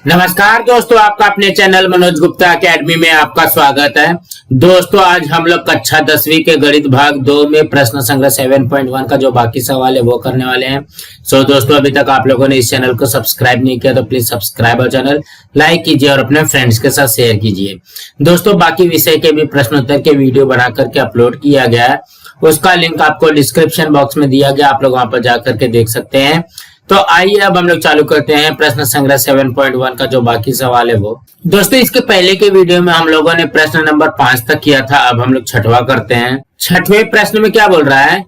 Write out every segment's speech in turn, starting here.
नमस्कार दोस्तों, आपका अपने चैनल मनोज गुप्ता अकेडमी में आपका स्वागत है। दोस्तों, आज हम लोग कक्षा 10वीं के गणित भाग 2 में प्रश्न संग्रह 7.1 का जो बाकी सवाल है वो करने वाले हैं। दोस्तों, अभी तक आप लोगों ने इस चैनल को सब्सक्राइब नहीं किया तो प्लीज सब्सक्राइब और चैनल लाइक कीजिए और अपने फ्रेंड्स के साथ शेयर कीजिए। दोस्तों, बाकी विषय के भी प्रश्नोत्तर के वीडियो बना करके अपलोड किया गया है, उसका लिंक आपको डिस्क्रिप्शन बॉक्स में दिया गया, आप लोग वहां पर जाकर के देख सकते हैं। तो आइए अब हम लोग चालू करते हैं प्रश्न संग्रह 7.1 का जो बाकी सवाल है वो। दोस्तों, इसके पहले के वीडियो में हम लोगों ने प्रश्न नंबर 5 तक किया था, अब हम लोग छठवां करते हैं। छठवें प्रश्न में क्या बोल रहा है?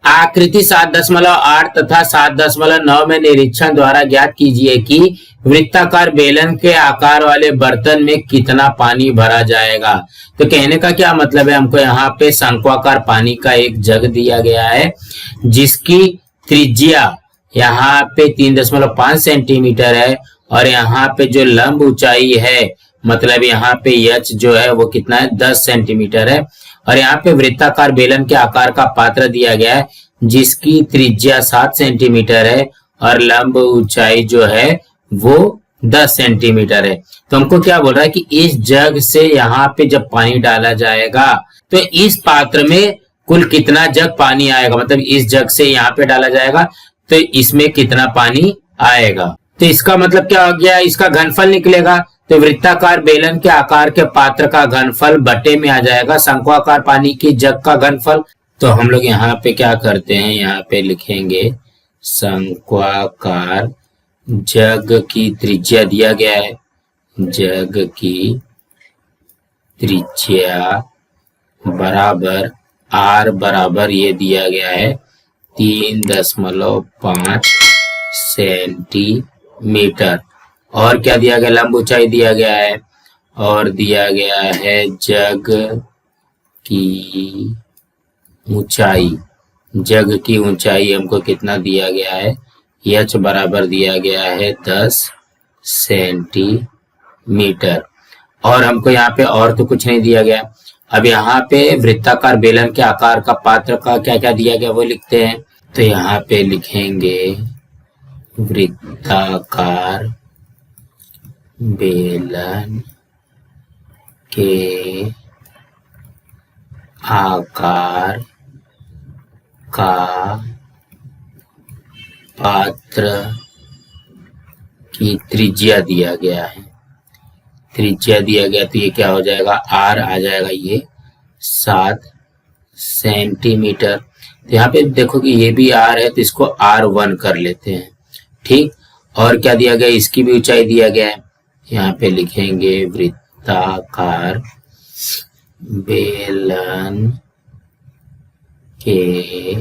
आकृति 7.8 तथा 7.9 में निरीक्षण द्वारा ज्ञात कीजिए कि वृत्ताकार बेलन के आकार वाले बर्तन में कितना पानी भरा जाएगा। तो कहने का क्या मतलब है, हमको यहाँ पे शंक्वाकार पानी का एक जग दिया गया है जिसकी त्रिज्या यहाँ पे 3.5 सेंटीमीटर है और यहाँ पे जो लंब ऊंचाई है मतलब यहाँ पे एच जो है वो कितना है, 10 सेंटीमीटर है। और यहाँ पे वृत्ताकार बेलन के आकार का पात्र दिया गया है जिसकी त्रिज्या 7 सेंटीमीटर है और लंब ऊंचाई जो है वो 10 सेंटीमीटर है। तो हमको क्या बोल रहा है कि इस जग से यहाँ पे जब पानी डाला जाएगा तो इस पात्र में कुल कितना जग पानी आएगा, मतलब इस जग से यहाँ पे डाला जाएगा तो इसमें कितना पानी आएगा। तो इसका मतलब क्या हो गया, इसका घनफल निकलेगा। तो वृत्ताकार बेलन के आकार के पात्र का घनफल बटे में आ जाएगा शंक्वाकार पानी की जग का घनफल। तो हम लोग यहाँ पे क्या करते हैं, यहाँ पे लिखेंगे शंक्वाकार जग की त्रिज्या दिया गया है, जग की त्रिज्या बराबर आर बराबर ये दिया गया है 3.5 सेंटीमीटर। और क्या दिया गया, लंब ऊंचाई दिया गया है और दिया गया है जग की ऊंचाई। जग की ऊंचाई हमको कितना दिया गया है, एच बराबर दिया गया है 10 सेंटीमीटर। और हमको यहाँ पे और तो कुछ नहीं दिया गया। अब यहाँ पे वृत्ताकार बेलन के आकार का पात्र का क्या क्या दिया गया वो लिखते हैं। तो यहाँ पे लिखेंगे वृत्ताकार बेलन के आकार का पात्र की त्रिज्या दिया गया है, त्रिज्या दिया गया तो ये क्या हो जाएगा, आर आ जाएगा ये 7 सेंटीमीटर। तो यहाँ पे देखो कि ये भी आर है तो इसको R1 कर लेते हैं, ठीक। और क्या दिया गया, इसकी भी ऊंचाई दिया गया है, यहाँ पे लिखेंगे वृत्ताकार बेलन के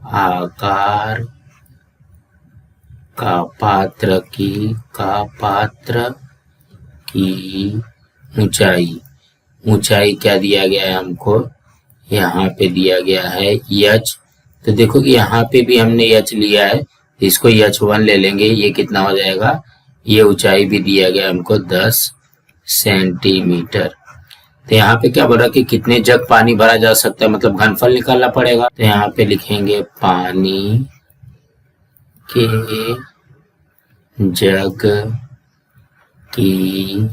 आकार का पात्र की ऊंचाई। ऊंचाई क्या दिया गया है हमको, यहाँ पे दिया गया है एच। तो देखो कि यहाँ पे भी हमने एच लिया है, इसको H1 ले लेंगे, ये कितना हो जाएगा, ये ऊंचाई भी दिया गया हमको 10 सेंटीमीटर। तो यहाँ पे क्या बोल रहा है कि कितने जग पानी भरा जा सकता है, मतलब घनफल निकालना पड़ेगा। तो यहाँ पे लिखेंगे पानी के जग की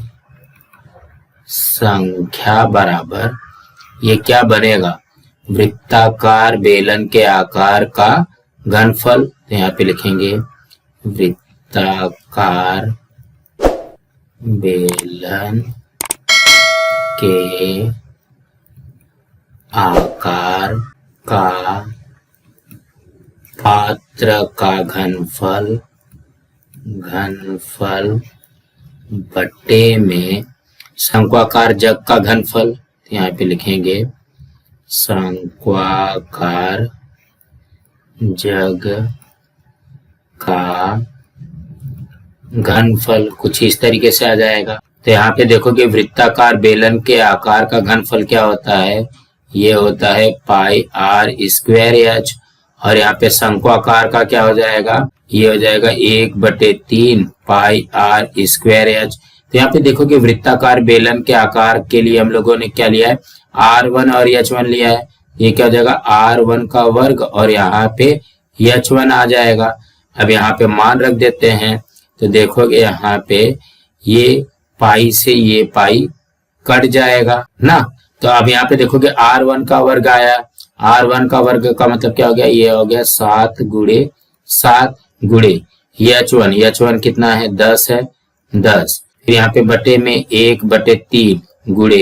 संख्या बराबर ये क्या बनेगा, वृत्ताकार बेलन के आकार का घनफल। तो यहाँ पे लिखेंगे वृत्ताकार बेलन के आकार का पात्र का घनफल बटे में शंक्वाकार जग का घनफल। यहाँ पे लिखेंगे शंक्वाकार जग का घनफल कुछ इस तरीके से आ जाएगा। तो यहाँ पे देखो कि वृत्ताकार बेलन के आकार का घनफल क्या होता है, ये होता है पाई आर स्क्वायर एच। और यहाँ पे शंक्वाकार का क्या हो जाएगा, ये हो जाएगा 1/3 पाई आर स्क्वायर एच। तो यहाँ पे देखो कि वृत्ताकार बेलन के आकार के लिए हम लोगों ने क्या लिया है, R1 और H1 लिया है। ये क्या हो जाएगा, R1 का वर्ग और यहाँ पे H1 आ जाएगा। अब यहाँ पे मान रख देते हैं, तो देखोगे यहाँ पे ये पाई से ये पाई कट जाएगा ना। तो अब यहाँ पे देखोगे R1 का वर्ग आया, R1 का वर्ग का मतलब क्या हो गया, ये हो गया 7 गुणे 7 गुणे H1 कितना है 10 है 10, फिर यहाँ पे बटे में 1/3 गुणे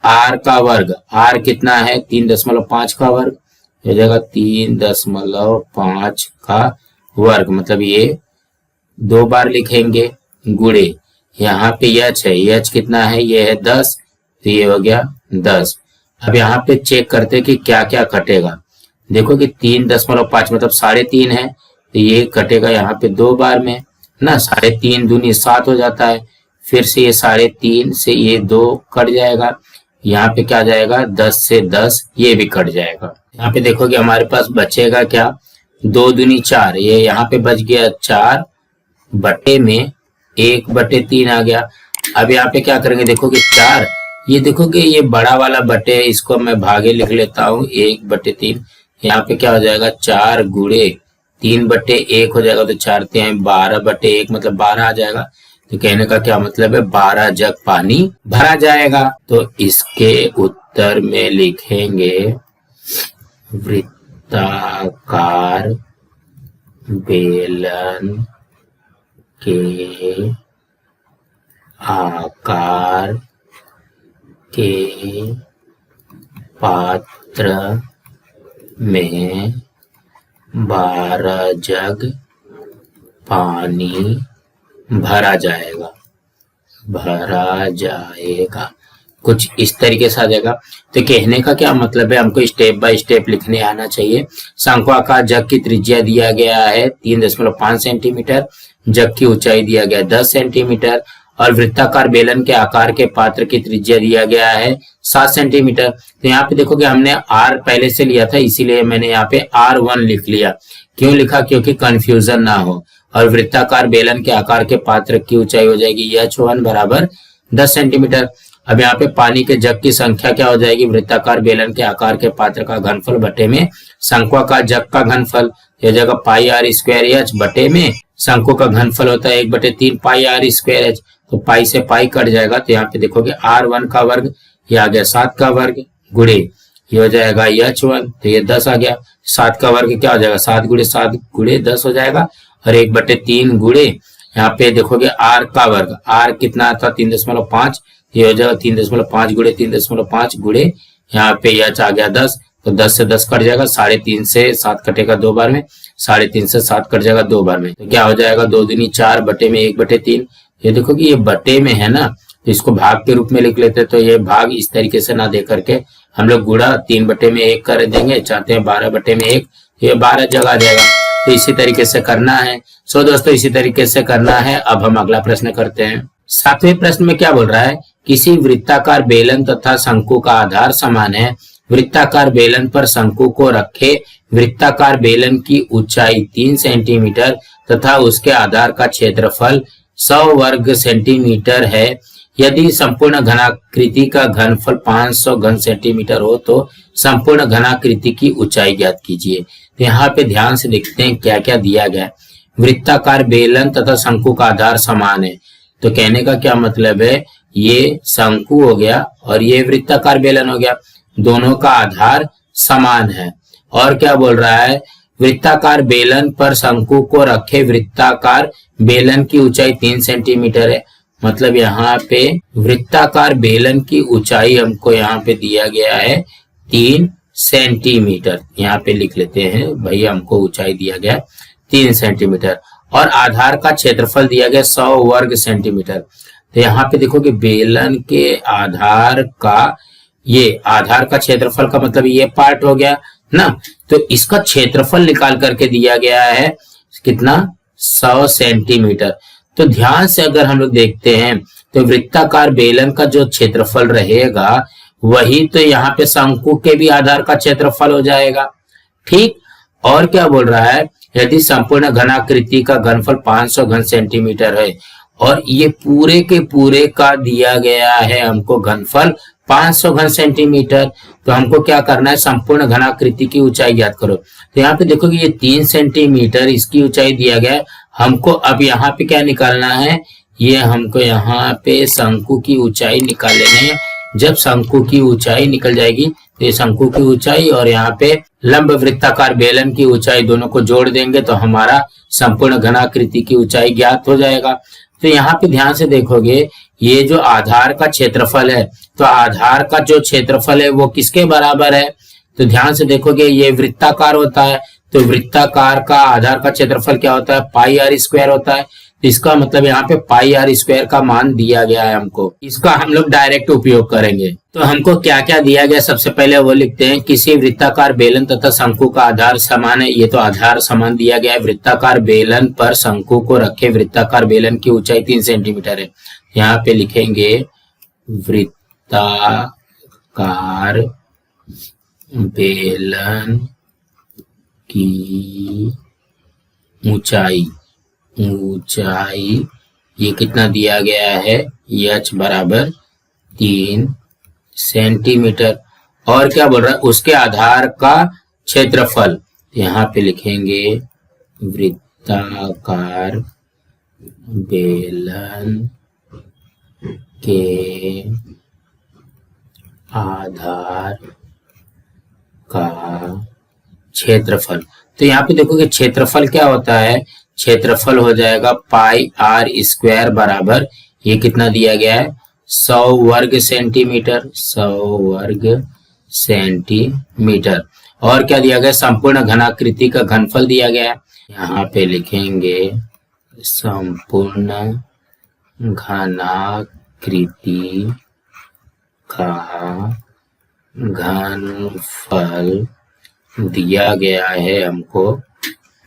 R का वर्ग, R कितना है 3.5 का वर्ग हो जाएगा 3.5 का वर्ग, मतलब ये 2 बार लिखेंगे गुणे यहाँ पे H है, H कितना है ये है 10, तो ये हो गया 10। अब यहाँ पे चेक करते कि क्या क्या कटेगा। देखो कि 3.5 मतलब 3.5 है, तो ये कटेगा यहाँ पे 2 बार में ना, 3.5 दूनी 7 हो जाता है, फिर से ये 3.5 से ये 2 कट जाएगा, यहाँ पे क्या जाएगा 10 से 10 ये भी कट जाएगा। यहाँ पे देखोगे हमारे पास बचेगा क्या 2 दूनी 4, ये यहाँ पे बच गया 4 बटे में 1/3 आ गया। अब यहाँ पे क्या करेंगे, देखोगे 4, ये देखोगे ये बड़ा वाला बटे, इसको मैं भागे लिख लेता हूँ 1/3, यहाँ पे क्या हो जाएगा 4 गुणे 3/1 हो जाएगा, तो 4 3 12/1 मतलब 12 आ जाएगा। तो कहने का क्या मतलब है 12 जग पानी भरा जाएगा। तो इसके उत्तर में लिखेंगे वृत्ताकार बेलन के आकार के पात्र में 12 जग पानी भरा जाएगा, कुछ इस तरीके से आ जाएगा। तो कहने का क्या मतलब है, हमको स्टेप बाय स्टेप लिखने आना चाहिए। शंक्वाकार जग की त्रिज्या दिया गया है 3.5 सेंटीमीटर, जग की ऊंचाई दिया गया 10 सेंटीमीटर, और वृत्ताकार बेलन के आकार के पात्र की त्रिज्या दिया गया है 7 सेंटीमीटर। तो यहाँ पे देखोगे हमने R पहले से लिया था, इसीलिए मैंने यहाँ पे R1 लिख लिया। क्यों लिखा, क्योंकि कंफ्यूजन ना हो। और वृत्ताकार बेलन के आकार के पात्र की ऊंचाई हो जाएगी H1 बराबर 10 सेंटीमीटर। अब यहाँ पे पानी के जग की संख्या क्या हो जाएगी, वृत्ताकार बेलन के आकार के पात्र का घनफल बटे में शंक्वाकार जग का घनफल, हो जाएगा पाई R स्क्वायर H बटे में शंकु का घनफल होता है 1/3 पाई R स्क्वायर H, तो पाई से पाई कट जाएगा। तो यहाँ पे देखोगे R1 का वर्ग ये आ गया 7 का वर्ग गुणे ये हो जाएगा H1, तो ये 10 आ गया। 7 का वर्ग क्या हो जाएगा 7 गुणे 7 गुणे 10 हो जाएगा, और 1/3 गुणे यहाँ पे देखोगे R का वर्ग, R कितना था 3.5, ये हो जाएगा 3.5 गुणे 3.5 गुणे यहाँ पे H आ गया 10, तो 10 से 10 कट जाएगा, 3.5 से 7 कटेगा 2 बार में, 3.5 से 7 कट जाएगा 2 बार में, तो क्या हो जाएगा 2 दूनी 4 बटे में 1/3। ये देखो कि ये बटे में है ना, तो इसको भाग के रूप में लिख लेते, तो ये भाग इस तरीके से ना दे करके हम लोग गुणा 3 बटे में 1 कर देंगे, चाहते हैं 12 बटे में 1, ये 12 जगह आ जाएगा। तो इसी तरीके से करना है। सो दोस्तों इसी तरीके से करना है। अब हम अगला प्रश्न करते हैं। 7वें प्रश्न में क्या बोल रहा है, किसी वृत्ताकार बेलन तथा शंकु का आधार समान है, वृत्ताकार बेलन पर शंकु को रखे, वृत्ताकार बेलन की ऊंचाई 3 सेंटीमीटर तथा उसके आधार का क्षेत्रफल 100 वर्ग सेंटीमीटर है। यदि संपूर्ण घनाकृति का घनफल 500 घन सेंटीमीटर हो तो संपूर्ण घनाकृति की ऊंचाई ज्ञात कीजिए। तो यहाँ पे ध्यान से देखते हैं क्या क्या दिया गया है। वृत्ताकार बेलन तथा शंकु का आधार समान है, तो कहने का क्या मतलब है, ये शंकु हो गया और ये वृत्ताकार बेलन हो गया, दोनों का आधार समान है। और क्या बोल रहा है, वृत्ताकार बेलन पर शंकु को रखे, वृत्ताकार बेलन की ऊंचाई 3 सेंटीमीटर है, मतलब यहाँ पे वृत्ताकार बेलन की ऊंचाई हमको यहाँ पे दिया गया है 3 सेंटीमीटर। यहाँ पे लिख लेते हैं भैया, हमको ऊंचाई दिया गया 3 सेंटीमीटर और आधार का क्षेत्रफल दिया गया 100 वर्ग सेंटीमीटर। तो यहाँ पे देखो कि बेलन के आधार का, ये आधार का क्षेत्रफल का मतलब ये पार्ट हो गया ना, तो इसका क्षेत्रफल निकाल करके दिया गया है कितना, 100 सेंटीमीटर। तो ध्यान से अगर हम लोग देखते हैं तो वृत्ताकार बेलन का जो क्षेत्रफल रहेगा वही तो यहाँ पे शंकु के भी आधार का क्षेत्रफल हो जाएगा। ठीक, और क्या बोल रहा है, यदि संपूर्ण घनाकृति का घनफल 500 घन सेंटीमीटर है और ये पूरे के पूरे का दिया गया है हमको घनफल 500 घन सेंटीमीटर। तो हमको क्या करना है, संपूर्ण घनाकृति की ऊंचाई ज्ञात करो। तो यहाँ पे देखो कि ये 3 सेंटीमीटर इसकी ऊंचाई दिया गया है। हमको अब यहाँ पे क्या निकालना है, ये हमको यहाँ पे शंकु की ऊंचाई निकाल लेनी है। जब शंकु की ऊंचाई निकल जाएगी तो ये शंकु की ऊंचाई और यहाँ पे लंब वृत्ताकार बेलन की ऊंचाई दोनों को जोड़ देंगे तो हमारा संपूर्ण घनाकृति की ऊंचाई ज्ञात हो जाएगा। तो यहाँ पे ध्यान से देखोगे, ये जो आधार का क्षेत्रफल है, तो आधार का जो क्षेत्रफल है वो किसके बराबर है, तो ध्यान से देखोगे ये वृत्ताकार होता है। तो वृत्ताकार का आधार का क्षेत्रफल क्या होता है, पाई आर स्क्वायर होता है। तो इसका मतलब यहाँ पे पाई आर स्क्वायर का मान दिया गया है हमको, इसका हम लोग डायरेक्ट उपयोग करेंगे। तो हमको क्या क्या दिया गया, सबसे पहले वो लिखते हैं, किसी वृत्ताकार बेलन तथा शंकु का आधार समान है। ये तो आधार समान दिया गया है। वृत्ताकार बेलन पर शंकु को रखे, वृत्ताकार बेलन की ऊंचाई 3 सेंटीमीटर है। यहाँ पे लिखेंगे वृत्ताकार बेलन की ऊंचाई ये कितना दिया गया है, h बराबर 3 सेंटीमीटर। और क्या बोल रहा है, उसके आधार का क्षेत्रफल, यहाँ पे लिखेंगे वृत्ताकार बेलन के आधार का क्षेत्रफल। तो यहाँ पे देखो कि क्षेत्रफल क्या होता है, क्षेत्रफल हो जाएगा पाई आर स्क्वायर बराबर, ये कितना दिया गया है, 100 वर्ग सेंटीमीटर, 100 वर्ग सेंटीमीटर। और क्या दिया गया, संपूर्ण घनाकृति का घनफल दिया गया है। यहाँ पे लिखेंगे संपूर्ण घनाकृति का घनफल दिया गया है हमको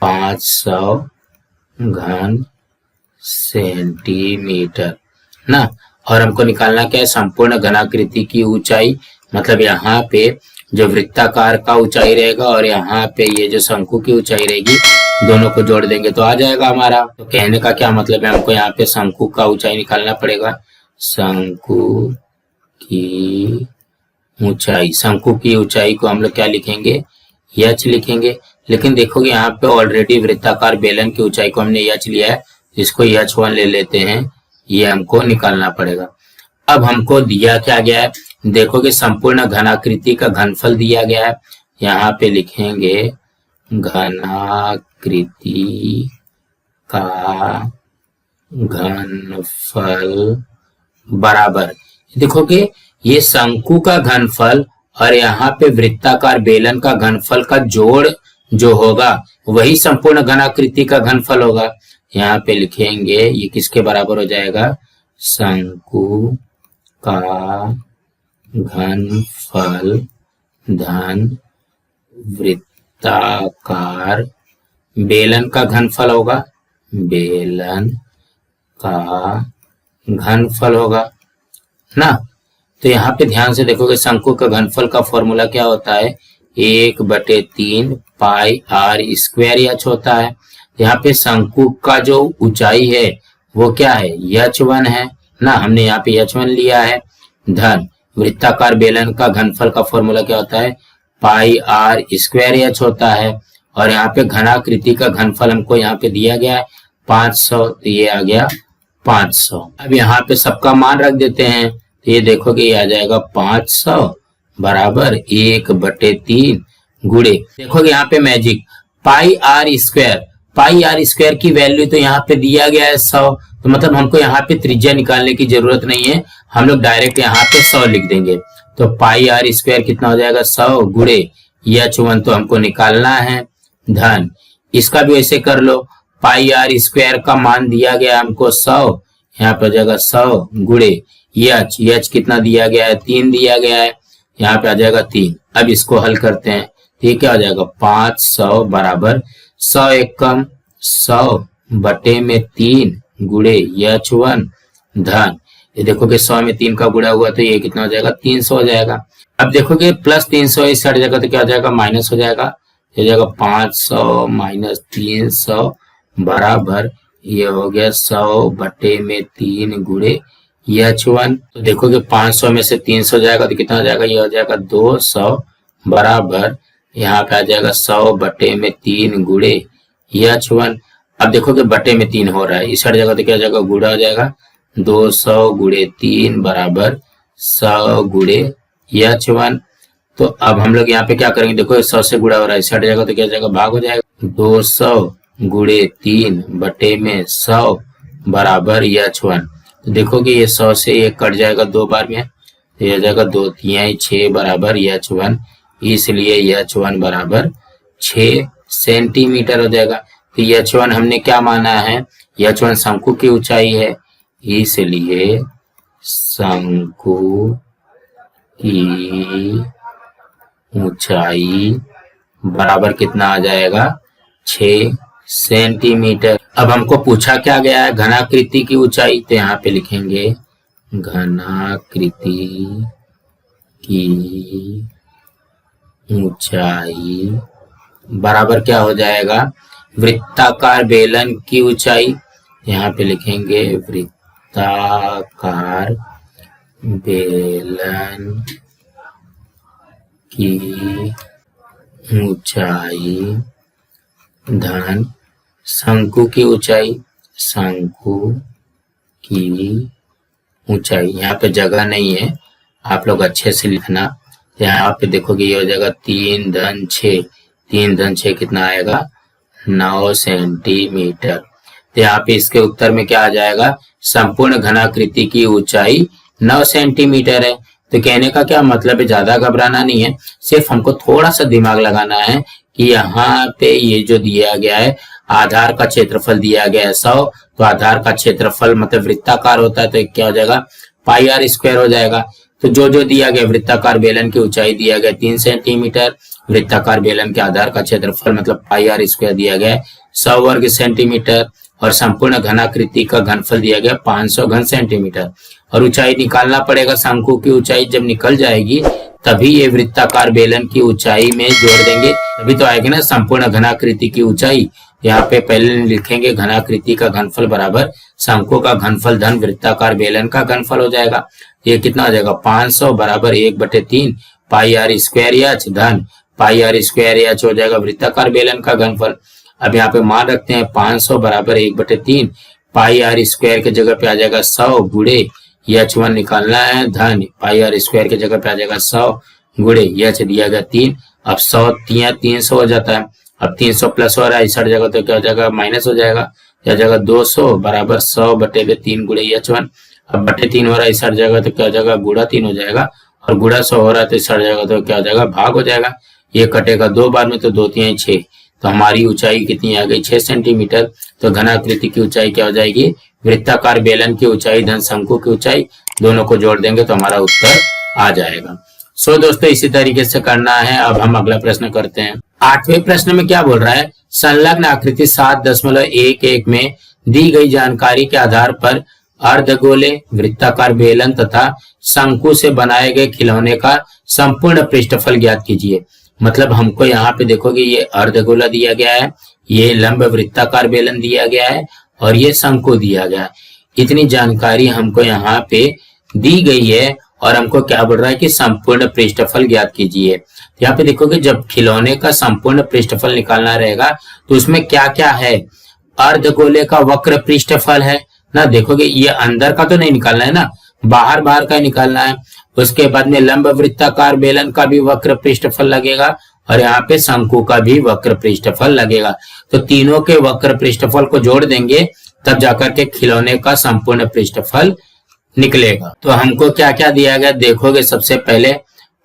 500 घन सेंटीमीटर ना। और हमको निकालना क्या है, संपूर्ण घनाकृति की ऊंचाई, मतलब यहाँ पे जो वृत्ताकार का ऊंचाई रहेगा और यहाँ पे ये जो शंकु की ऊंचाई रहेगी, दोनों को जोड़ देंगे तो आ जाएगा हमारा। तो कहने का क्या मतलब है, हमको यहाँ पे शंकु का ऊंचाई निकालना पड़ेगा। शंकु की ऊंचाई, शंकु की ऊंचाई को हम लोग क्या लिखेंगे, h लिखेंगे। लेकिन देखोगे यहाँ पे ऑलरेडी वृत्ताकार बेलन की ऊंचाई को हमने h लिया है, इसको h1 ले लेते हैं, ये हमको निकालना पड़ेगा। अब हमको दिया क्या गया है, देखोगे संपूर्ण घनाकृति का घनफल दिया गया है। यहाँ पे लिखेंगे घनाकृति का घनफल बराबर, देखोगे ये शंकु का घनफल और यहाँ पे वृत्ताकार बेलन का घनफल का जोड़ जो होगा वही संपूर्ण घनाकृति का घनफल होगा। यहाँ पे लिखेंगे ये किसके बराबर हो जाएगा, शंकु का घनफल धन वृत्ताकार बेलन का घनफल होगा, बेलन का घनफल होगा ना। तो यहाँ पे ध्यान से देखोगे शंकु का घनफल का फॉर्मूला क्या होता है, 1/3 पाई आर स्क्वायर h होता है। यहाँ पे शंकु का जो ऊंचाई है वो क्या है, h1 है ना, हमने यहाँ पे h1 लिया है, धन वृत्ताकार बेलन का घनफल का फॉर्मूला क्या होता है, पाई आर स्क्वायर h होता है। और यहाँ पे घनाकृति का घनफल हमको यहाँ पे दिया गया है 500, तो ये आ गया 500। अब यहाँ पे सबका मान रख देते हैं, तो ये देखोगे ये आ जाएगा 500 बराबर 1/3 गुणे, देखोगे यहाँ पे मैजिक पाई आर स्क्वायर की वैल्यू तो यहाँ पे दिया गया है 100, तो मतलब हमको यहाँ पे त्रिज्या निकालने की जरूरत नहीं है, हम लोग डायरेक्ट यहाँ पे 100 लिख देंगे। तो पाई आर स्क्वायर कितना हो जाएगा, 100 गुणे h1 तो हमको निकालना है, धन इसका भी ऐसे कर लो, पाई आर स्क्वायर का मान दिया गया हमको 100, यहाँ पे हो जाएगा 100 गुणे h कितना दिया गया है, 3 दिया गया है, यहाँ पे आ जाएगा 3। अब इसको हल करते हैं, ठीक है, आ जाएगा 500 बराबर 100 एकम 100/3 गुणे h1 धन, ये देखोगे 100 में 3 का गुणा हुआ तो ये कितना हो जाएगा, 300 हो जाएगा। अब देखोगे प्लस 300 इस हट जाएगा तो क्या हो जाएगा, माइनस हो जाएगा, ये हो जाएगा 500 माइनस 300 बराबर ये हो गया 100/3 गुणे H1। तो देखोगे 500 में से 300 जाएगा तो कितना हो जाएगा, ये हो जाएगा 200 बराबर यहाँ पे आ जाएगा 100 बटे में 3 गुणे H1। अब देखोगे बटे में 3 हो रहा है, इस हर जगह तो क्या हो जाएगा, गुणा हो जाएगा। 200 गुणे 3 बराबर 100 गुणे H1। तो अब हम लोग यहाँ पे क्या करेंगे, देखो 100 से गुणा हो रहा है, इस हट जाएगा तो क्या हो जाएगा, भाग हो जाएगा। 200 गुणे 3 बटे में 100 बराबर H1। तो देखोगे ये 100 से ये कट जाएगा 2 बार में, तो ये हो जाएगा 2 तिहाई 6 बराबर H1। इसलिए H1 बराबर 6 सेंटीमीटर हो जाएगा। तो H1 हमने क्या माना है, H1 शंकु की ऊंचाई है, इसलिए शंकु की ऊंचाई बराबर कितना आ जाएगा, 6 सेंटीमीटर। अब हमको पूछा क्या गया है, घनाकृति की ऊंचाई, तो यहाँ पे लिखेंगे घनाकृति की ऊंचाई बराबर क्या हो जाएगा, वृत्ताकार बेलन की ऊंचाई। यहाँ पे लिखेंगे वृत्ताकार बेलन की ऊंचाई धन शंकु की ऊंचाई, शंकु की ऊंचाई। यहाँ पे जगह नहीं है, आप लोग अच्छे से लिखना। यहाँ पे देखोगे ये हो जाएगा 3 धन 6, 3 धन 6 कितना आएगा, 9 सेंटीमीटर। तो यहाँ पे इसके उत्तर में क्या आ जाएगा, संपूर्ण घनाकृति की ऊंचाई 9 सेंटीमीटर है। तो कहने का क्या मतलब है, ज्यादा घबराना नहीं है, सिर्फ हमको थोड़ा सा दिमाग लगाना है कि यहाँ पे ये जो दिया गया है, आधार का क्षेत्रफल दिया गया है 100, तो आधार का क्षेत्रफल मतलब वृत्ताकार होता है, तो क्या हो जाएगा, पाई आर स्क्वायर हो जाएगा। तो जो जो दिया गया, वृत्ताकार बेलन की ऊंचाई दिया गया 3 सेंटीमीटर, वृत्ताकार बेलन के आधार का क्षेत्रफल मतलब पाई आर स्क्वायर दिया गया 100 वर्ग सेंटीमीटर, और संपूर्ण घनाकृति का घनफल दिया गया 500 घन सेंटीमीटर। और ऊंचाई निकालना पड़ेगा, शंकु की ऊंचाई जब निकल जाएगी तभी ये वृत्ताकार बेलन की ऊंचाई में जोड़ देंगे, तभी तो आएगी ना संपूर्ण घनाकृति की ऊंचाई। यहाँ पे पहले लिखेंगे घनाकृति का घनफल बराबर शंकु का घनफल धन वृत्ताकार बेलन का घनफल हो जाएगा। ये कितना हो जाएगा, 500 बराबर 1/3 पाई आर स्क्वायर एच धन पाई आर स्क्वायर एच हो जाएगा वृत्ताकार बेलन का घनफल। अब यहाँ पे मान रखते हैं 500 बराबर 1/3 पाई आर स्क्वायर के जगह पे आ जाएगा 100 गुणे H1 निकालना है, धन पाई आर स्क्वायर के जगह पे आ जाएगा 100 गुणे H दिया गया 3। अब 100 300 हो जाता है, अब 300 प्लस हो रहा है, इस जगह तो क्या हो जाएगा, माइनस हो जाएगा, यह जाएगा 200 बराबर 100 बटे 3 गुणे H1। अब बटे 3 हो रहा है, इस जगह तो क्या हो जाएगा, गुणा 3 हो जाएगा, और गुणा 100 हो रहा है तो इस जगह तो क्या हो जाएगा, भाग हो जाएगा। ये कटेगा 2 बार में, तो 2 3 6, तो हमारी ऊंचाई कितनी आ गई, 6 सेंटीमीटर। तो घनाकृति की ऊंचाई क्या हो जाएगी, वृत्ताकार बेलन की ऊंचाई धन शंकु की ऊंचाई, दोनों को जोड़ देंगे तो हमारा उत्तर आ जाएगा। सो दोस्तों इसी तरीके से करना है। अब हम अगला प्रश्न करते हैं। 8वें प्रश्न में क्या बोल रहा है, संलग्न आकृति 7.11 में दी गई जानकारी के आधार पर अर्धगोले, वृत्ताकार बेलन तथा शंकु से बनाए गए खिलौने का संपूर्ण पृष्ठफल ज्ञात कीजिए। मतलब हमको यहाँ पे देखोगे ये अर्धगोला दिया गया है, ये लंब वृत्ताकार बेलन दिया गया है, और ये शंकु दिया गया है। इतनी जानकारी हमको यहाँ पे दी गई है, और हमको क्या बोल रहा है कि संपूर्ण पृष्ठफल ज्ञात कीजिए। यहाँ पे देखोगे जब खिलौने का संपूर्ण पृष्ठफल निकालना रहेगा तो उसमें क्या क्या है, अर्धगोले का वक्र पृष्ठफल है ना, देखोगे ये अंदर का तो नहीं निकालना है ना, बाहर बाहर का निकालना है। उसके बाद में लंब वृत्ताकार बेलन का भी वक्र पृष्ठफल लगेगा, और यहाँ पे शंकु का भी वक्र पृष्ठफल लगेगा। तो तीनों के वक्र पृष्ठफल को जोड़ देंगे तब जाकर के खिलौने का संपूर्ण पृष्ठफल निकलेगा। तो हमको क्या क्या दिया गया, देखोगे सबसे पहले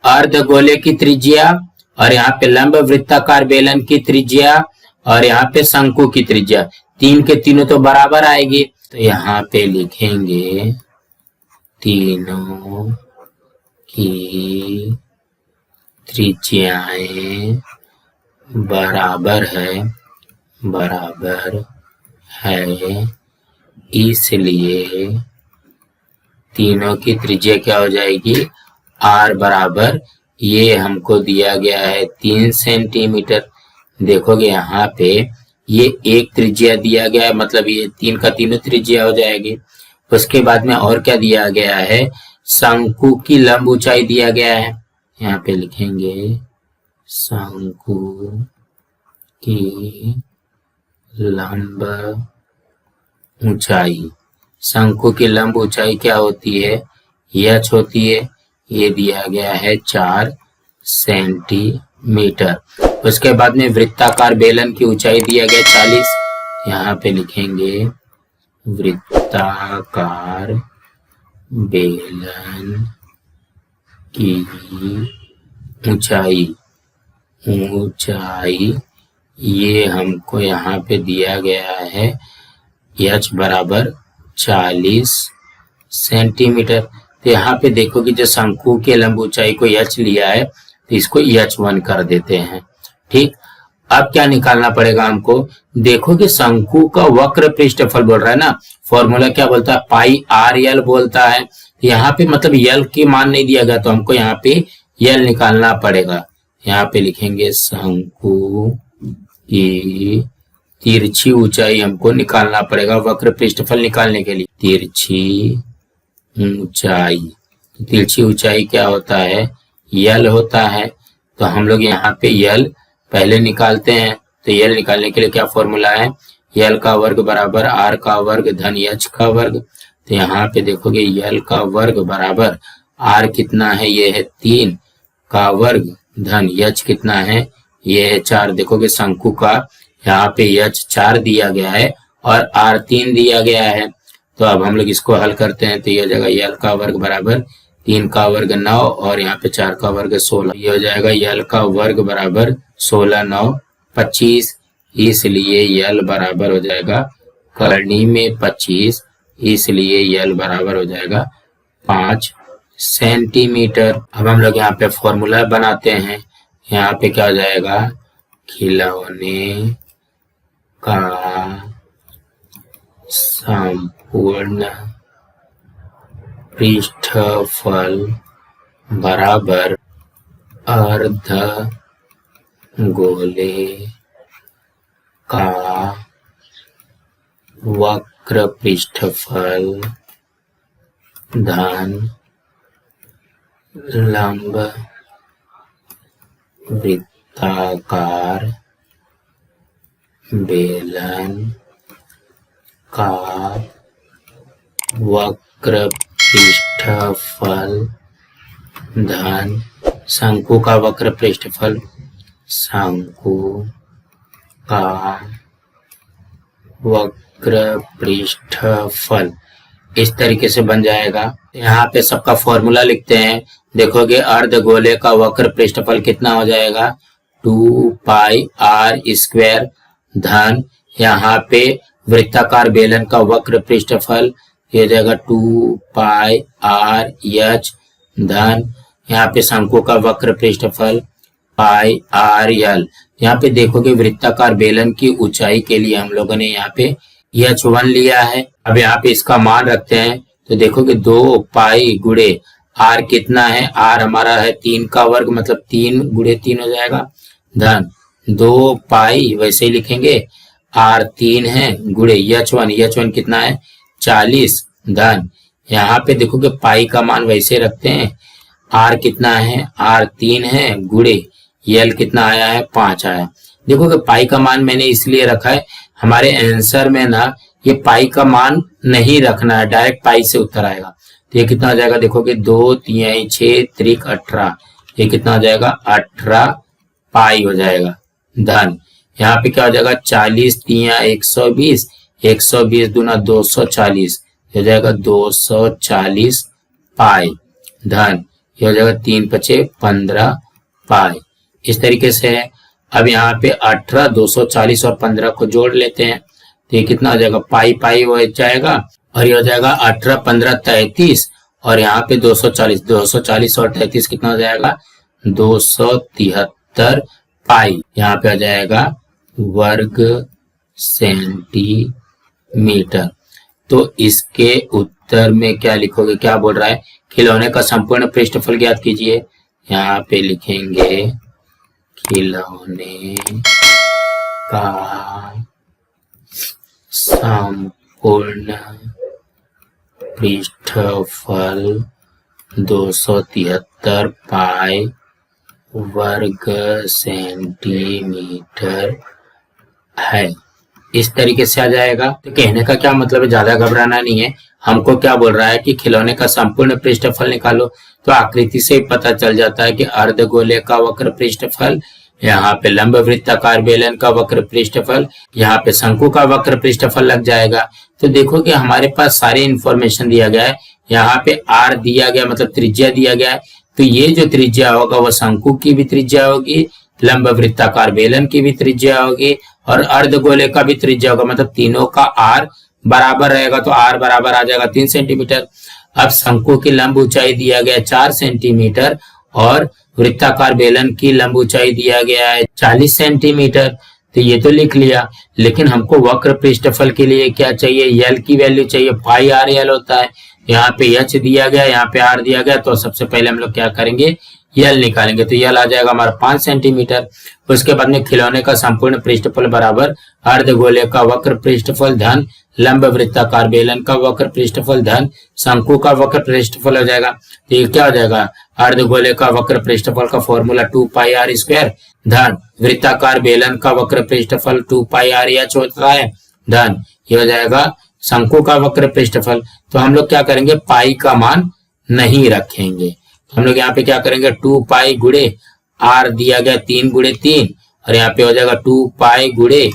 अर्धगोले की त्रिज्या, और यहाँ पे लंब वृत्ताकार बेलन की त्रिज्या, और यहाँ पे शंकु की त्रिज्या, तीन के तीनों तो बराबर आएगी। तो यहाँ पे लिखेंगे तीनों की त्रिज्याएं बराबर है, इसलिए तीनों की त्रिज्या क्या हो जाएगी, r बराबर, ये हमको दिया गया है 3 सेंटीमीटर। देखोगे यहाँ पे ये एक त्रिज्या दिया गया है, मतलब ये 3 का तीनों त्रिज्या हो जाएगी। उसके बाद में और क्या दिया गया है, शंकु की लंब ऊंचाई दिया गया है। यहाँ पे लिखेंगे शंकु की लंब ऊंचाई। शंकु की लंब ऊंचाई क्या होती है, h होती है। ये दिया गया है 4 सेंटीमीटर। उसके बाद में वृत्ताकार बेलन की ऊंचाई दिया गया 40। यहाँ पे लिखेंगे वृत्ताकार बेलन की ऊंचाई ये हमको यहाँ पे दिया गया है h बराबर 40 सेंटीमीटर। तो यहाँ पे देखो कि जो शंकु के लंब ऊंचाई को h लिया है तो इसको h1 कर देते हैं। ठीक, अब क्या निकालना पड़ेगा हमको, देखो कि शंकु का वक्र पृष्ठफल बोल रहा है ना, फॉर्मूला क्या बोलता है, पाई आर एल बोलता है। यहाँ पे मतलब यल की मान नहीं दिया गया तो हमको यहाँ पे यल निकालना पड़ेगा। यहाँ पे लिखेंगे शंकु की तिरछी ऊंचाई हमको निकालना पड़ेगा वक्र पृष्ठफल निकालने के लिए। तिरछी ऊंचाई, तिरछी ऊंचाई क्या होता है, यल होता है। तो हम लोग यहाँ पे यल पहले निकालते हैं। तो यल निकालने के लिए क्या फॉर्मूला है, यल का वर्ग बराबर आर का वर्ग धन एच का वर्ग। तो यहाँ पे देखोगे यल का वर्ग बराबर आर कितना है, ये है 3 का वर्ग धन एच कितना है, ये है 4। देखोगे शंकु का यहाँ पे एच 4 दिया गया है और आर 3 दिया गया है। तो अब हम लोग इसको हल करते हैं। तो ये हो जाएगा यल का वर्ग बराबर 3 का वर्ग 9 और यहाँ पे 4 का वर्ग 16। ये हो जाएगा यल का वर्ग बराबर 16 9 25। इसलिए यल बराबर हो जाएगा करनी में 25, इसलिए यल बराबर हो जाएगा 5 सेंटीमीटर। अब हम लोग यहाँ पे फॉर्मूला बनाते हैं। यहाँ पे क्या हो जाएगा, खिलौने का संपूर्ण पृष्ठफल बराबर अर्ध गोले का वक्र पृष्ठफल धन लंब वृत्ताकार बेलन का वक्र पृष्ठफल धन शंकु का वक्र पृष्ठफल, शंकु का वक्र पृष्ठफल इस तरीके से बन जाएगा। यहाँ पे सबका फॉर्मूला लिखते हैं। देखोगे अर्धगोले का वक्र पृष्ठफल कितना हो जाएगा, 2 पाई आर स्क्वायर धन यहाँ पे वृत्ताकार बेलन का वक्र पृष्ठफल ये हो जाएगा 2 पाई आर एच धन यहाँ पे शंकु का वक्र पृष्ठफल पाई आर एल। यहाँ पे देखोगे वृत्ताकार बेलन की ऊंचाई के लिए हम लोगों ने यहाँ पे h1 लिया है। अब यहाँ पे इसका मान रखते हैं तो देखोगे 2 पाई गुड़े आर कितना है, आर हमारा है 3 का वर्ग मतलब 3 गुड़े 3 हो जाएगा धन 2 पाई वैसे ही लिखेंगे आर 3 है गुड़े h1 कितना है 40 धन यहाँ पे देखोगे पाई का मान वैसे रखते हैं, आर कितना है आर 3 है गुड़े यल कितना आया है 5 आया। देखोगे पाई का मान मैंने इसलिए रखा है, हमारे आंसर में ना ये पाई का मान नहीं रखना है, डायरेक्ट पाई से उत्तर आएगा। तो ये कितना हो जाएगा, देखोगे 2 3 6 त्रिक 18, ये कितना हो जाएगा 18 पाई हो जाएगा धन यहाँ पे क्या हो जाएगा 40 3 120, 120 दूना 240 हो जाएगा 240 पाई धन ये हो जाएगा 3 5 15 पाई। इस तरीके से है। अब यहाँ पे 18 240 और 15 को जोड़ लेते हैं तो ये कितना हो जाएगा पाई पाई हो जाएगा और ये हो जाएगा 18 15 33 और यहाँ पे 240 और 33 कितना हो जाएगा 273 पाई। यहाँ पे आ जाएगा वर्ग सेंटीमीटर। तो इसके उत्तर में क्या लिखोगे, क्या बोल रहा है, खिलौने का संपूर्ण पृष्ठफल ज्ञात कीजिए। यहाँ पे लिखेंगे खिलौने का संपूर्ण पृष्ठफल 273 पाई वर्ग सेंटीमीटर है। इस तरीके से आ जाएगा। तो कहने का क्या मतलब है, ज्यादा घबराना नहीं है। हमको क्या बोल रहा है कि खिलौने का संपूर्ण पृष्ठफल निकालो। तो आकृति से ही पता चल जाता है कि अर्धगोले का वक्र पृष्ठफल, यहाँ पे लंब वृत्ताकार बेलन का वक्र पृष्ठफल, यहाँ पे शंकु का वक्र पृष्ठफल लग जाएगा। तो देखो कि हमारे पास सारी इंफॉर्मेशन दिया गया है। यहाँ पे आर दिया गया, मतलब त्रिज्या दिया गया है। तो ये जो त्रिज्या होगा वो शंकु की भी त्रिज्या होगी, लंब वृत्ताकार बेलन की भी त्रिज्या होगी और अर्धगोले का भी त्रिज्या होगा। मतलब तीनों का आर बराबर रहेगा। तो आर बराबर आ जाएगा 3 सेंटीमीटर। अब शंकु की लंब ऊंचाई दिया गया 4 सेंटीमीटर और वृत्ताकार बेलन की लंब ऊंचाई दिया गया है 40 सेंटीमीटर। तो ये तो लिख लिया, लेकिन हमको वक्र पृष्ठफल के लिए क्या चाहिए, यल की वैल्यू चाहिए। पाई आर यल होता है। यहाँ पे एच दिया गया, यहाँ पे आर दिया गया। तो सबसे पहले हम लोग क्या करेंगे, यल निकालेंगे। तो यल आ जाएगा हमारा 5 सेंटीमीटर। उसके बाद में खिलौने का संपूर्ण पृष्ठफल बराबर अर्धगोले का वक्र पृष्ठफल धन लंब वृत्ताकार बेलन का वक्र पृष्ठफल धन शंकु का वक्र पृष्ठफल हो जाएगा। तो ये क्या हो जाएगा, अर्धगोले का वक्र पृष्ठफल का फॉर्मूला 2 पाई आर स्क्वायर धन वृत्ताकार बेलन का वक्र पृष्ठफल 2 पाई आर एच होता है धन ये हो जाएगा शंकु का वक्र पृष्ठफल। तो हम लोग क्या करेंगे, पाई का मान नहीं रखेंगे। हम लोग यहाँ पे क्या करेंगे, 2 पाई गुड़े आर दिया गया 3 गुड़े 3 और यहाँ पे हो जाएगा 2 पाई गुड़े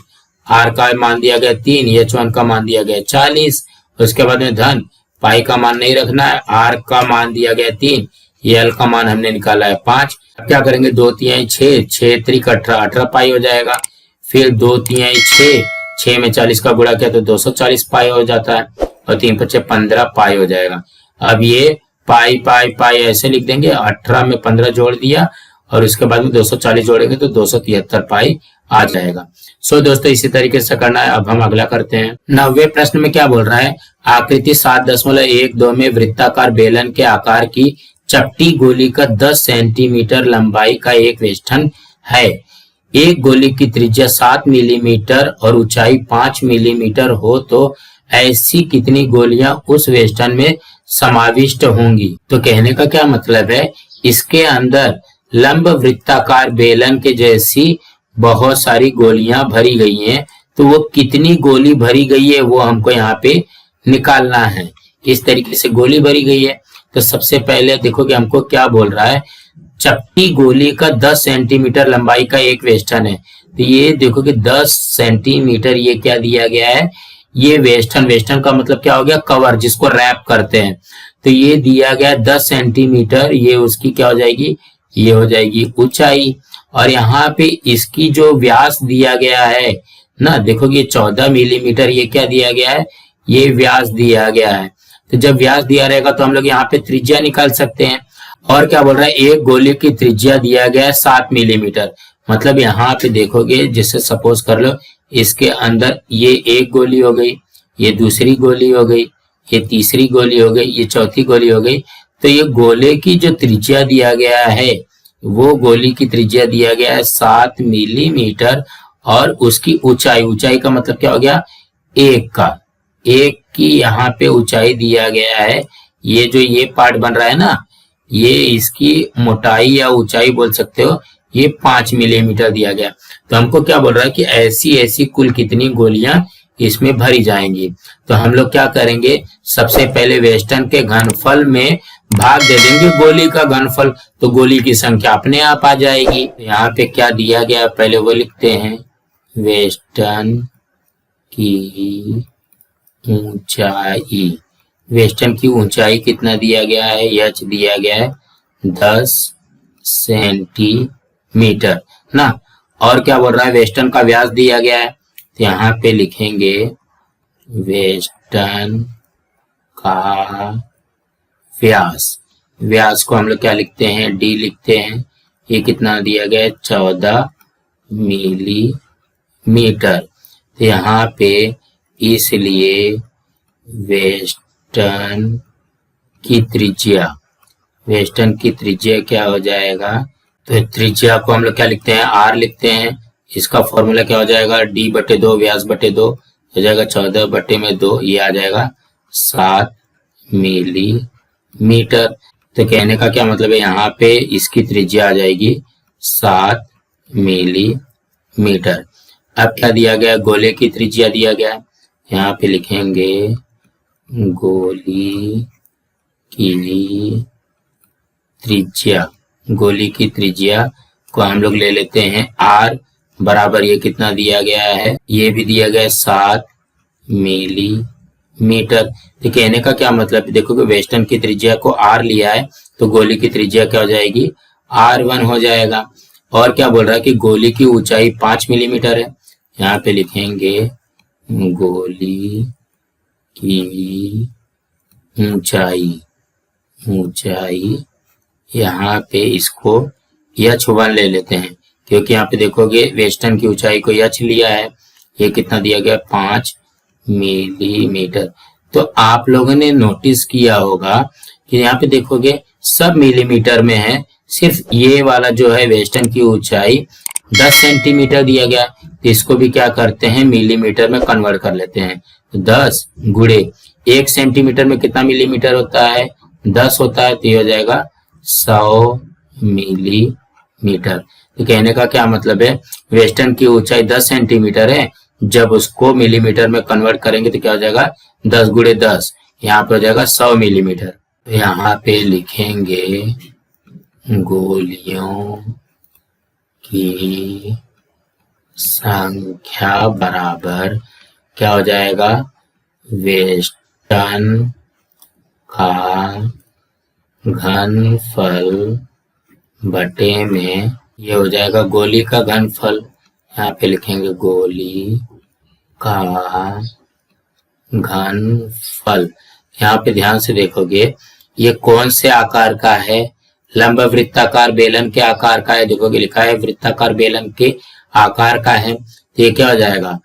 आर का मान दिया गया 3, H1 का मान दिया गया 40। उसके बाद में धन पाई का मान नहीं रखना है, आर का मान दिया गया 3, एल का मान हमने निकाला है 5। क्या करेंगे, 2 तिहाई 6, 6 त्रिक 18, 18 पाई हो जाएगा। फिर 2 तिहाई 6, 6 में 40 का गुणा किया तो 240 पाई हो जाता है और 3 5 15 पाई हो जाएगा। अब ये पाई पाई पाई ऐसे लिख देंगे, 18 में 15 जोड़ दिया और उसके बाद में 240 जोड़ेंगे तो 273 पाई आ जाएगा। सो दोस्तों इसी तरीके से करना है। अब हम अगला करते हैं। 90वें प्रश्न में क्या बोल रहा है, आकृति 7.12 में वृत्ताकार बेलन के आकार की चपटी गोली का 10 सेंटीमीटर लंबाई का एक वेष्टन है। एक गोली की त्रिज्या 7 मिलीमीटर और ऊंचाई 5 मिलीमीटर हो तो ऐसी कितनी गोलियां उस वेष्टन में समाविष्ट होंगी। तो कहने का क्या मतलब है, इसके अंदर लंब वृत्ताकार बेलन के जैसी बहुत सारी गोलियां भरी गई हैं। तो वो कितनी गोली भरी गई है वो हमको यहाँ पे निकालना है। इस तरीके से गोली भरी गई है। तो सबसे पहले देखो कि हमको क्या बोल रहा है, चपटी गोली का 10 सेंटीमीटर लंबाई का एक वेष्टन है। तो ये देखो कि 10 सेंटीमीटर ये क्या दिया गया है, ये वेष्टन का मतलब क्या हो गया, कवर जिसको रैप करते हैं। तो ये दिया गया 10 सेंटीमीटर, ये उसकी क्या हो जाएगी, ये हो जाएगी ऊंचाई। और यहाँ पे इसकी जो व्यास दिया गया है ना, देखो ये 14 मिलीमीटर ये क्या दिया गया है, ये व्यास दिया गया है। तो जब व्यास दिया रहेगा तो हम लोग यहाँ पे त्रिज्या निकाल सकते हैं। और क्या बोल रहा है, एक गोली की त्रिज्या दिया गया है 7 मिलीमीटर। मतलब यहाँ पे देखोगे, जैसे सपोज कर लो इसके अंदर ये एक गोली हो गई, ये दूसरी गोली हो गई, ये तीसरी गोली हो गई, ये चौथी गोली हो गई। तो ये गोले की जो त्रिज्या दिया गया है, वो गोली की त्रिज्या दिया गया है 7 मिलीमीटर और उसकी ऊंचाई का मतलब क्या हो गया, एक की यहाँ पे ऊंचाई दिया गया है। ये जो ये पार्ट बन रहा है ना, ये इसकी मोटाई या ऊंचाई बोल सकते हो, ये 5 मिलीमीटर दिया गया। तो हमको क्या बोल रहा है कि ऐसी कुल कितनी गोलियां इसमें भरी जाएंगी। तो हम लोग क्या करेंगे, सबसे पहले वेष्टन के घनफल में भाग दे देंगे गोली का घनफल, तो गोली की संख्या अपने आप आ जाएगी। यहाँ पे क्या दिया गया पहले वो लिखते हैं, वेष्टन की ऊंचाई, वेष्टन की ऊंचाई कितना दिया गया है, एच दिया गया है 10 सेंटीमीटर ना। और क्या बोल रहा है, वेष्टन का व्यास दिया गया है। तो यहाँ पे लिखेंगे वेष्टन का व्यास को हम लोग क्या लिखते हैं, डी लिखते हैं। ये कितना दिया गया है, 14 मिलीमीटर। तो यहाँ पे इसलिए वेष्टन की त्रिज्या क्या हो जाएगा, तो त्रिज्या को हम लोग क्या लिखते हैं, आर लिखते हैं। इसका फॉर्मूला क्या हो जाएगा, डी बटे 2 व्यास बटे 2 हो जाएगा 14 बटे में 2, ये आ जाएगा 7 मिलीमीटर। तो कहने का क्या मतलब है, यहाँ पे इसकी त्रिज्या आ जाएगी 7 मिलीमीटर। अब क्या दिया गया, गोले की त्रिज्या दिया गया है, यहाँ पे लिखेंगे गोली की त्रिज्या। गोली की त्रिज्या को हम लोग ले लेते हैं आर बराबर, ये कितना दिया गया है, ये भी दिया गया है 7 मिलीमीटर। तो कहने का क्या मतलब, देखो कि वेस्टर्न की त्रिज्या को आर लिया है तो गोली की त्रिज्या क्या हो जाएगी, R1 हो जाएगा। और क्या बोल रहा है कि गोली की ऊंचाई 5 मिलीमीटर है, यहाँ पे लिखेंगे गोली की ऊंचाई यहाँ पे इसको H1 ले लेते हैं, क्योंकि यहाँ पे देखोगे वेस्टर्न की ऊंचाई को H लिया है, ये कितना दिया गया 5 मिलीमीटर। तो आप लोगों ने नोटिस किया होगा कि यहाँ पे देखोगे सब मिलीमीटर में है, सिर्फ ये वाला जो है वेस्टर्न की ऊंचाई 10 सेंटीमीटर दिया गया, तो इसको भी क्या करते हैं मिलीमीटर में कन्वर्ट कर लेते हैं। 10 गुणे 1 सेंटीमीटर में कितना मिलीमीटर होता है, 10 होता है, तो ये हो जाएगा 100 मिलीमीटर। तो कहने का क्या मतलब है, वेस्टर्न की ऊंचाई 10 सेंटीमीटर है, जब उसको मिलीमीटर में कन्वर्ट करेंगे तो क्या हो जाएगा 10 गुणे 10, यहाँ पे हो जाएगा 100 मिलीमीटर। तो यहाँ पे लिखेंगे गोलियों की संख्या बराबर क्या हो जाएगा, वेस्टर्न का घनफल बटे में ये हो जाएगा गोली का घनफल। यहाँ पे लिखेंगे गोली का घनफल। यहाँ पे ध्यान से देखोगे ये कौन से आकार का है, लंब वृत्ताकार बेलन के आकार का है। देखोगे लिखा है वृत्ताकार बेलन के आकार का है, तो ये क्या हो जाएगा,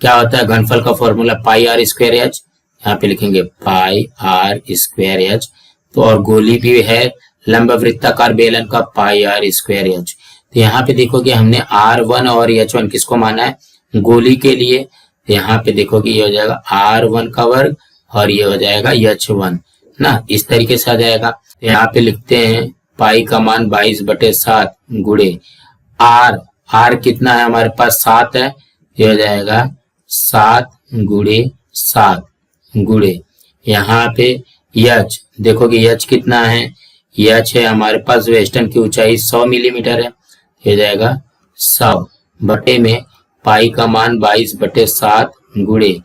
क्या होता है घनफल का formula pi R square H, यहाँ पे लिखेंगे पाई आर स्क्वायर एच। तो और गोली भी है लंब वृत्ताकार बेलन का पाई आर स्क्वायर एच। तो यहाँ पे देखोगे हमने R1 और H1 किसको माना है, गोली के लिए। तो यहाँ पे देखोगे ये हो जाएगा R1 का वर्ग और ये हो जाएगा H1 ना, इस तरीके से आ जाएगा। तो यहाँ पे लिखते हैं पाई का मान 22/7 गुणे R कितना है हमारे पास 7 है, ये हो जाएगा 7 गुणे 7 गुणे यहाँ पे H, देखोगे H कितना है, H है हमारे पास वेस्टर्न की ऊंचाई 100 मिलीमीटर है, हो जाएगा 100 बटे में पाई का मान 22/7 गुणे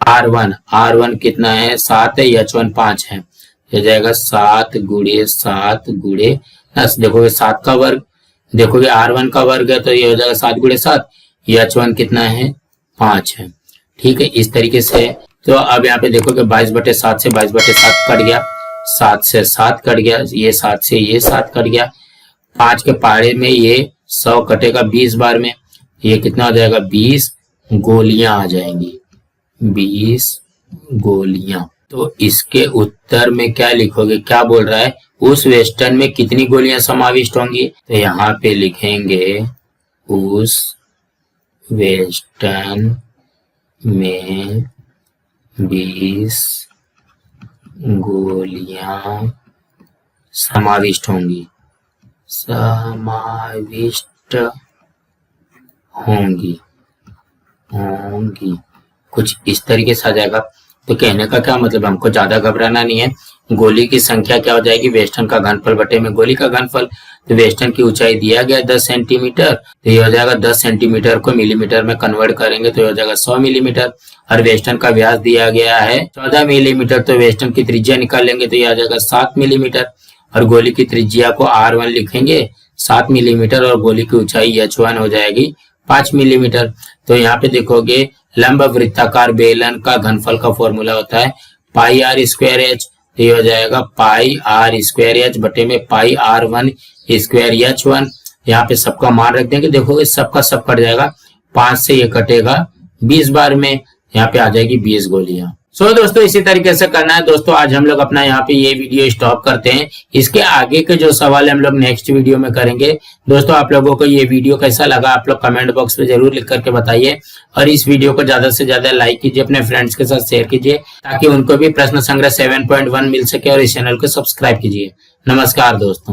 R1 कितना है 7 है, H1 5 है, हो जाएगा 7 गुणे 7 गुणे देखोगे 7 का वर्ग, देखोगे R1 का वर्ग है तो ये हो जाएगा 7 गुणे 7, H1 कितना है 5 है। ठीक है, इस तरीके से। तो अब यहाँ पे देखोगे 22/7 से 22/7 कट गया, 7 से 7 कट गया, ये 7 से ये 7 कट गया, 5 के पहाड़े में ये 100 कटेगा 20 बार में, ये कितना हो जाएगा 20 गोलियां आ जाएंगी, 20 गोलियां। तो इसके उत्तर में क्या लिखोगे, क्या बोल रहा है उस वेस्टर्न में कितनी गोलियां समाविष्ट होंगी, तो यहाँ पे लिखेंगे उस वेस्टर्न में 20 गोलियां समाविष्ट होंगी, समाविष्ट होंगी कुछ इस तरीके से आ जाएगा। तो कहने का क्या मतलब, हमको ज्यादा घबराना नहीं है, गोली की संख्या क्या हो जाएगी वेस्टर्न का घनफल बटे में गोली का घनफल। तो वेस्टर्न की ऊंचाई दिया गया 10 सेंटीमीटर, तो ये हो जाएगा 10 सेंटीमीटर को मिलीमीटर में कन्वर्ट करेंगे तो ये हो जाएगा 100 मिलीमीटर। और वेस्टर्न का व्यास दिया गया है 14 मिलीमीटर, तो वेस्टर्न की त्रिज्या निकाल लेंगे तो ये आ जाएगा 7 मिलीमीटर। और गोली की त्रिज्या को R1 लिखेंगे 7 मिलीमीटर और गोली की ऊंचाई H1 हो जाएगी 5 मिलीमीटर। तो यहाँ पे देखोगे लंब वृत्ताकार बेलन का घनफल का फॉर्मूला होता है पाई आर स्क्वायर एच, तो ये हो जाएगा पाई आर स्क्वायर एच बटे में पाई R1 स्क्वायर H1। यहाँ पे सबका मान रख देंगे, देखोगे सबका सब कट जाएगा, 5 से ये कटेगा 20 बार में, यहाँ पे आ जाएगी 20 गोलियां। सो दोस्तों इसी तरीके से करना है। दोस्तों आज हम लोग अपना यहाँ पे ये वीडियो स्टॉप करते हैं। इसके आगे के जो सवाल हम लोग नेक्स्ट वीडियो में करेंगे। दोस्तों आप लोगों को ये वीडियो कैसा लगा आप लोग कमेंट बॉक्स में जरूर लिख करके बताइए, और इस वीडियो को ज्यादा से ज्यादा लाइक कीजिए, अपने फ्रेंड्स के साथ शेयर कीजिए ताकि उनको भी प्रश्न संग्रह 7.1 मिल सके, और इस चैनल को सब्सक्राइब कीजिए। नमस्कार दोस्तों।